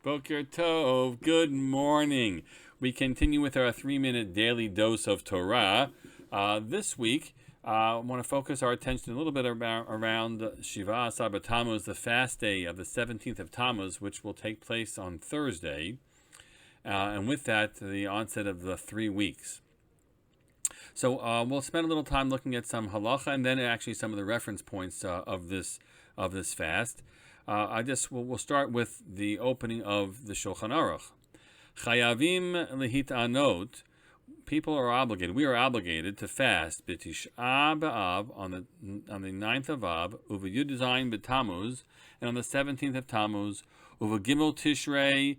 Boker Tov, good morning. We continue with our 3-minute daily dose of Torah. This week, I want to focus our attention a little bit around Shiva Asar Tammuz, the fast day of the 17th of Tammuz, which will take place on Thursday. And with that, the onset of the 3 weeks. So we'll spend a little time looking at some halacha and then actually some of the reference points of this fast. We'll start with the opening of the Shulchan Aruch. Chayavim lihitanot. People are obligated. We are obligated to fast b'Tish'a b'Av on the 9th of Av, uva Yud Zayin b'Tammuz, and on the 17th of Tammuz, uva Gimel Tishrei,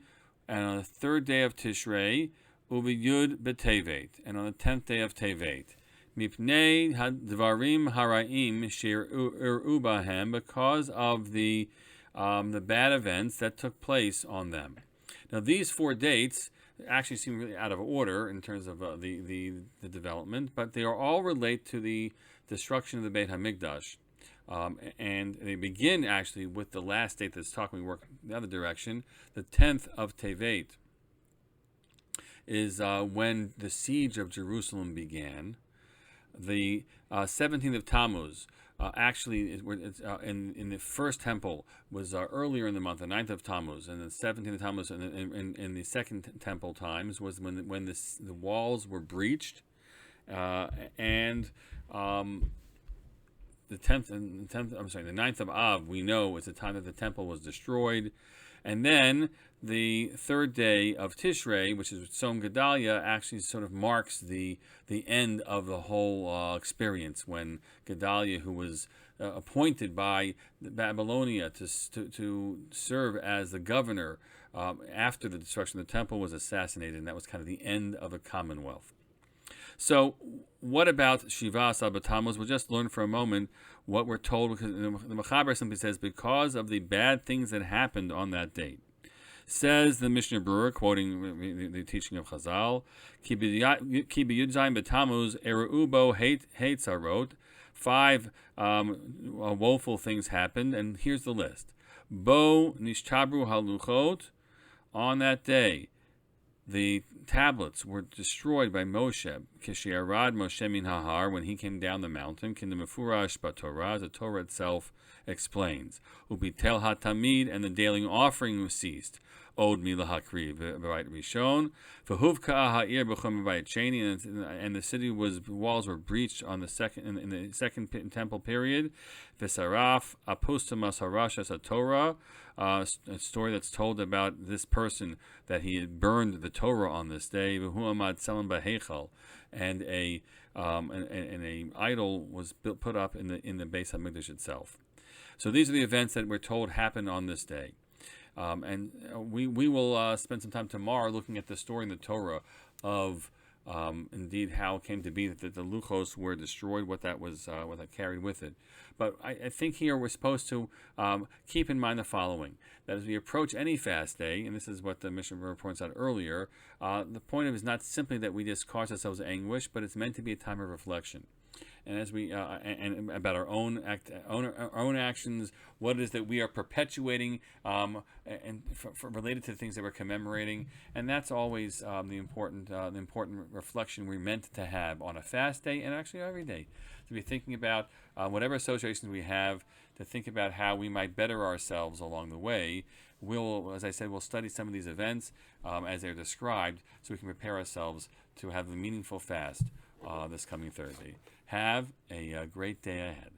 and on the 3rd day of Tishrei, uva Yud b'Tevet, and on the 10th day of Tevet. Mipnei hadvarim haraim she'ir'u bahem, because of the bad events that took place on them. Now, these 4 dates actually seem really out of order in terms of the development, but they are all relate to the destruction of the Beit HaMikdash. And they begin actually with the last date that's talking, we work the other direction. The 10th of Tevet is when the siege of Jerusalem began. The 17th of Tammuz, actually, in the first temple was earlier in the month, the 9th of Tammuz, and the 17th of Tammuz in the second temple times was when the walls were breached, and the 9th of Av, we know, is the time that the temple was destroyed. And then the 3rd day of Tishrei, which is Tzom Gedalia, actually sort of marks the end of the whole experience, when Gedalia, who was appointed by Babylonia to serve as the governor after the destruction of the temple, was assassinated, and that was kind of the end of the Commonwealth. So what about Shiva Asar Tammuz? We'll just learn for a moment what we're told, because the Mechaber simply says, because of the bad things that happened on that date. Says the Mishnah Berurah, quoting the teaching of Chazal, Ki b'Yud Zayin b'Tammuz eru'u bo heitzarot. 5 woeful things happened, and here's the list. Bo nishtabru haluchot. On that day, the tablets were destroyed by Moshe. Kishiarad Moshe min hahar, when he came down the mountain. Kin the mefurash b'Torah, the Torah itself explains. Ubitel hatamid, and the daily offering ceased. Od milahakri b'Bayit Rishon. V'huvka ha'ir b'chom b'Bayit Sheni, and the city walls were breached on the second in the second temple period. V'saraf apostamas harashas Torah. A story that's told about this person, that he had burned the Torah on this day. V'huamad selam b'heichal, and a idol was put up in the Beis HaMikdash itself. So these are the events that we're told happened on this day. And we will spend some time tomorrow looking at the story in the Torah of indeed how it came to be that the luchos were destroyed, what that carried with it. But I think here we're supposed to keep in mind the following: that as we approach any fast day, and this is what the Mishnah Berurah points out earlier, the point of it is not simply that we just cause ourselves anguish, but it's meant to be a time of reflection. And as we and about our own actions, what it is that we are perpetuating, and related to the things that we're commemorating, and that's always the important reflection we're meant to have on a fast day, and actually every day, to be thinking about whatever associations we have, to think about how we might better ourselves along the way. We'll, as I said, we'll study some of these events as they're described, so we can prepare ourselves to have a meaningful fast this coming Thursday. Have a great day ahead.